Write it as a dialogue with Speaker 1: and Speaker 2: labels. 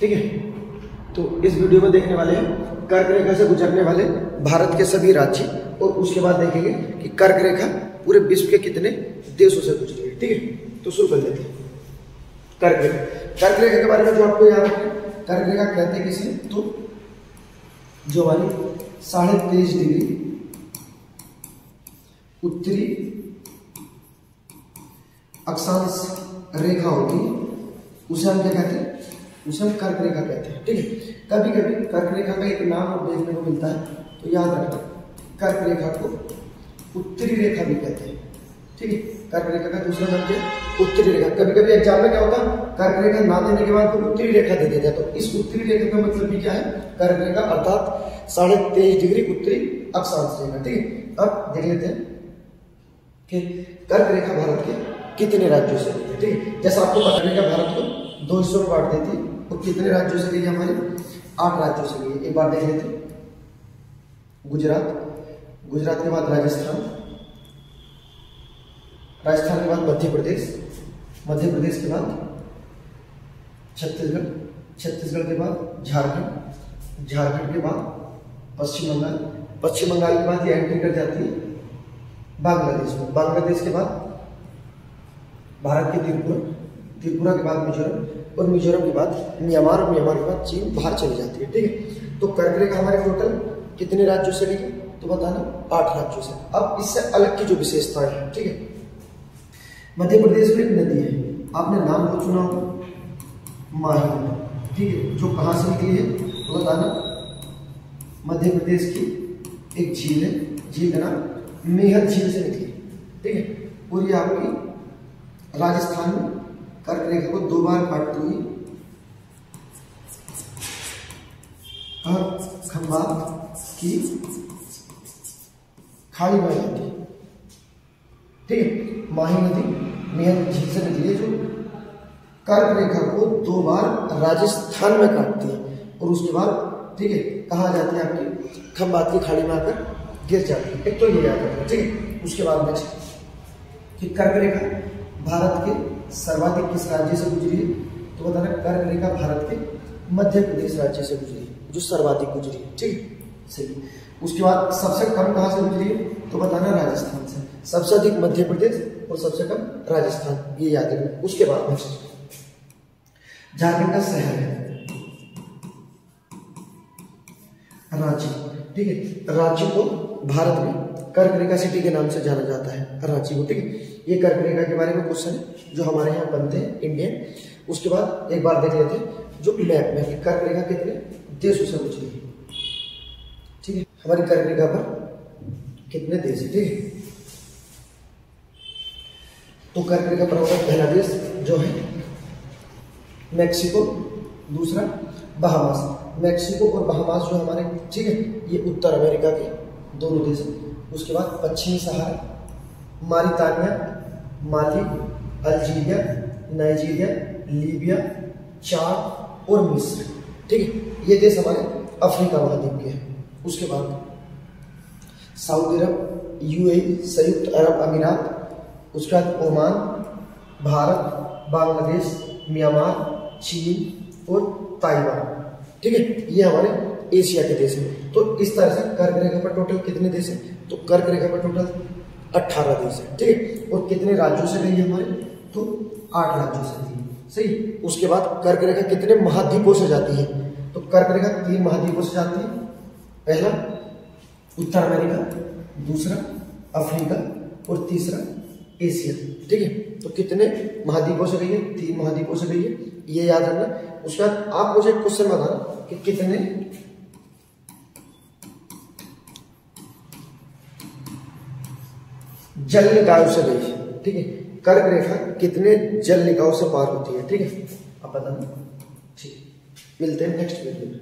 Speaker 1: ठीक है। तो इस वीडियो में देखने वाले हैं कर्क रेखा से गुजरने वाले भारत के सभी राज्य, और उसके बाद देखेंगे कि कर्क रेखा पूरे विश्व के कितने देशों से गुजरी है। ठीक है, तो शुरू कर लेते हैं। कर्क रेखा, कर्क रेखा के बारे में जो आपको याद है, कर्क रेखा कहते हैं किसे, तो जो हमारी 23.5 डिग्री उत्तरी अक्षांश रेखा होती है, उसे हम क्या कहते हैं, उसे हम कर्क रेखा कहते हैं। ठीक है, कभी कभी कर्क रेखा का एक नाम और देखने को मिलता है, तो याद रखना कर्क रेखा को उत्तरी रेखा भी कहते हैं। ठीक है, कर्क रेखा का दूसरा नाम क्या है, उत्तरी रेखा। कभी कभी एग्जाम में क्या होता है, कर्क रेखा ना देने के बाद तो उत्तरी रेखा दे देते हैं, तो इस उत्तरी रेखा का मतलब भी क्या है, कर्क रेखा अर्थात 23.5 डिग्री उत्तरी अक्षांश रेखा। ठीक है, अब देख लेते हैं कि कर्क रेखा भारत के कितने राज्यों से गई है। ठीक है, जैसा आपको पता है भारत को 2 हिस्सों में बांट देती है, और कितने राज्यों से गई है, हमारे 8 राज्यों से गई है। एक बार देख लेते हैं, गुजरात, गुजरात के बाद राजस्थान, राजस्थान के बाद मध्य प्रदेश, मध्य प्रदेश के बाद छत्तीसगढ़, छत्तीसगढ़ के बाद झारखंड, झारखंड के बाद पश्चिम बंगाल, पश्चिम बंगाल के बाद ये एंट्री कर जाती है बांग्लादेश में, बांग्लादेश के बाद भारत के त्रिपुरा, त्रिपुरा के बाद मिजोरम, और मिजोरम के बाद म्यांमार, और म्यांमार के बाद चीन बाहर चली जाती है। ठीक है, तो कर्क रेखा हमारे टोटल कितने राज्यों से गई, तो बताना 8 राज्यों से। अब इससे अलग की जो विशेषताएं हैं, ठीक है, मध्य प्रदेश में एक नदी है, आपने नाम को चुना होगा, माही नदी। ठीक है, जो कहाँ से निकली है, तो बताना मध्य प्रदेश की एक झील है, झील का नाम मेहर झील से निकली। ठीक है, और ये आपकी राजस्थान में कर्क रेखा को 2 बार काटती हुई खंबात की खाड़ी में जाती है। ठीक है, माही नदी मेहर झील से निकली है, जो कर्क रेखा को 2 बार राजस्थान में काटती है, और उसके बाद ठीक है कहाँ जाती है, आपकी खंबात की खाड़ी में आकर गिर जाती है। एक तो ये याद रखना। ठीक है, उसके बाद नेक्स्ट कि कर्क रेखा भारत के सर्वाधिक किस राज्य से गुजरी है, तो बताना कर्क रेखा भारत के मध्य प्रदेश राज्य से गुजरी है, जो सर्वाधिक गुजरी है। ठीक है, सही। उसके बाद सबसे कम कहाँ से गुजरी है, तो बताना राजस्थान से, सबसे अधिक मध्य प्रदेश और सबसे कम राजस्थान, ये याद रखना। उसके बाद झारखंड का शहर है रांची। ठीक है, रांची को भारत में कर्क रेखा सिटी के नाम से जाना जाता है, रांची को। ठीक है, ये कर्क रेखा के बारे में क्वेश्चन है जो हमारे यहाँ बनते हैं इंडियन। उसके बाद एक बार देख लेते हैं जो मैप में कि कर्क रेखा कितने देशों से गुजरी है। ठीक है, हमारी कर्क रेखा पर कितने देश है। ठीक है, तो कर्क रेखा पर होगा पहला देश जो है मैक्सिको, दूसरा बहामास। मैक्सिको और बहामास जो हमारे, ठीक है, ये उत्तर अमेरिका के दोनों देश हैं। उसके बाद पश्चिमी सहारा, मारितानिया, माली, अल्जीरिया, नाइजीरिया, लीबिया, चाद और मिस्र। ठीक है, ये देश हमारे अफ्रीका महाद्वीप के हैं। उसके बाद सऊदी अरब, यूएई, संयुक्त अरब अमीरात, उसके बाद ओमान, भारत, बांग्लादेश, म्यांमार, चीन और ताइवान। ठीक है, ये हमारे एशिया के देश हैं। तो इस तरह से कर्क रेखा पर टोटल कितने देश हैं, तो कर्क रेखा पर टोटल 18 देश है। ठीक है, और कितने राज्यों से गई है हमारे, तो 8 राज्यों से गई। सही। उसके बाद कर्क रेखा कितने महाद्वीपों से जाती है, तो कर्क रेखा 3 महाद्वीपों से जाती है। पहला उत्तर अमेरिका, दूसरा अफ्रीका और तीसरा एशिया। ठीक है, तो कितने महाद्वीपों से गई है, 3 महाद्वीपों से गई है, ये याद रखना। उसके बाद आप मुझे क्वेश्चन बताना कि कितने जल निकायों से गई है। ठीक है, कर्क रेखा कितने जल निकायों से पार होती है। ठीक है, आप बताना। ठीक, मिलते हैं नेक्स्ट वीडियो में।